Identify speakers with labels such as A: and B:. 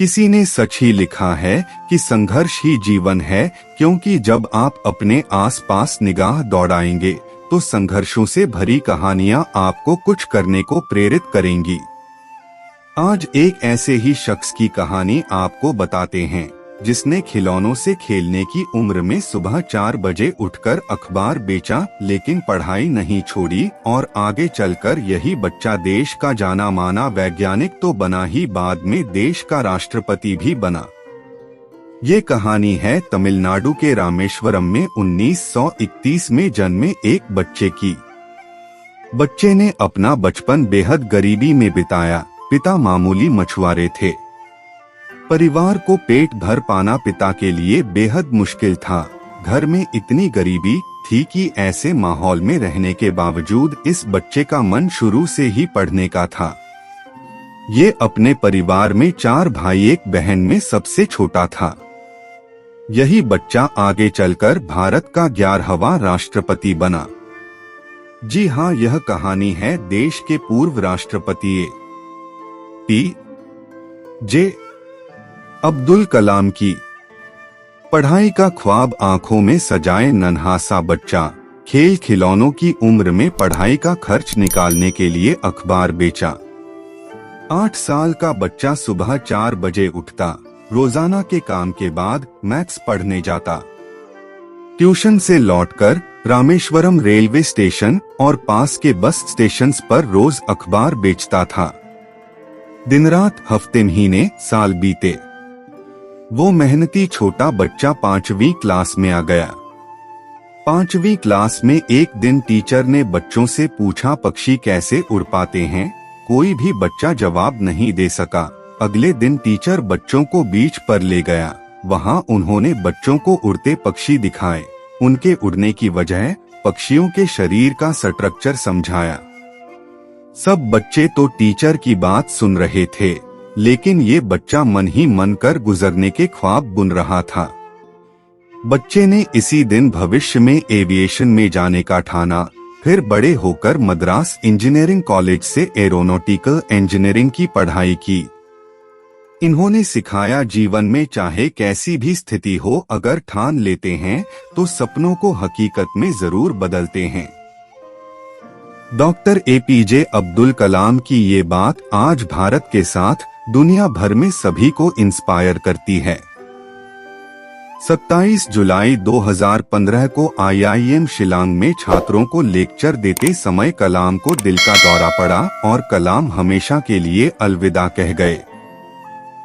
A: किसी ने सच ही लिखा है कि संघर्ष ही जीवन है, क्योंकि जब आप अपने आसपास निगाह दौड़ाएंगे तो संघर्षों से भरी कहानियां आपको कुछ करने को प्रेरित करेंगी। आज एक ऐसे ही शख्स की कहानी आपको बताते हैं जिसने खिलौनों से खेलने की उम्र में सुबह 4 बजे उठकर अखबार बेचा, लेकिन पढ़ाई नहीं छोड़ी और आगे चलकर यही बच्चा देश का जाना माना वैज्ञानिक तो बना ही, बाद में देश का राष्ट्रपति भी बना। ये कहानी है तमिलनाडु के रामेश्वरम में 1931 में जन्मे एक बच्चे की। बच्चे ने अपना बचपन बेहद गरीबी में बिताया। पिता मामूली मछुआरे थे। परिवार को पेट भर पाना पिता के लिए बेहद मुश्किल था। घर में इतनी गरीबी थी कि ऐसे माहौल में रहने के बावजूद इस बच्चे का मन शुरू से ही पढ़ने का था। ये अपने परिवार में 4 भाई एक बहन में सबसे छोटा था। यही बच्चा आगे चलकर भारत का 11वां राष्ट्रपति बना। जी हाँ, यह कहानी है देश के पूर्व राष्ट्रपति ए.पी.जे. अब्दुल कलाम की। पढ़ाई का ख्वाब आंखों में सजाए नन्हा सा बच्चा खेल खिलौनों की उम्र में पढ़ाई का खर्च निकालने के लिए अखबार बेचा। 8 साल का बच्चा सुबह 4 बजे उठता, रोजाना के काम के बाद मैथ्स पढ़ने जाता। ट्यूशन से लौटकर रामेश्वरम रेलवे स्टेशन और पास के बस स्टेशंस पर रोज अखबार बेचता था। दिन रात, हफ्ते, महीने, साल बीते। वो मेहनती छोटा बच्चा 5वीं क्लास में आ गया। 5वीं क्लास में एक दिन टीचर ने बच्चों से पूछा, पक्षी कैसे उड़ पाते हैं? कोई भी बच्चा जवाब नहीं दे सका। अगले दिन टीचर बच्चों को बीच पर ले गया। वहाँ उन्होंने बच्चों को उड़ते पक्षी दिखाए, उनके उड़ने की वजह, पक्षियों के शरीर का स्ट्रक्चर समझाया। सब बच्चे तो टीचर की बात सुन रहे थे, लेकिन ये बच्चा मन ही मन कर गुजरने के ख्वाब बुन रहा था। बच्चे ने इसी दिन भविष्य में एविएशन में जाने का ठाना। फिर बड़े होकर मद्रास इंजीनियरिंग कॉलेज से एरोनॉटिकल इंजीनियरिंग की पढ़ाई की। इन्होंने सिखाया, जीवन में चाहे कैसी भी स्थिति हो, अगर ठान लेते हैं तो सपनों को हकीकत में जरूर बदलते हैं। Doctor APJ. अब्दुल कलाम की ये बात आज भारत के साथ दुनिया भर में सभी को इंस्पायर करती है। 27 जुलाई 2015 को IIM शिलांग में छात्रों को लेक्चर देते समय कलाम को दिल का दौरा पड़ा और कलाम हमेशा के लिए अलविदा कह गए।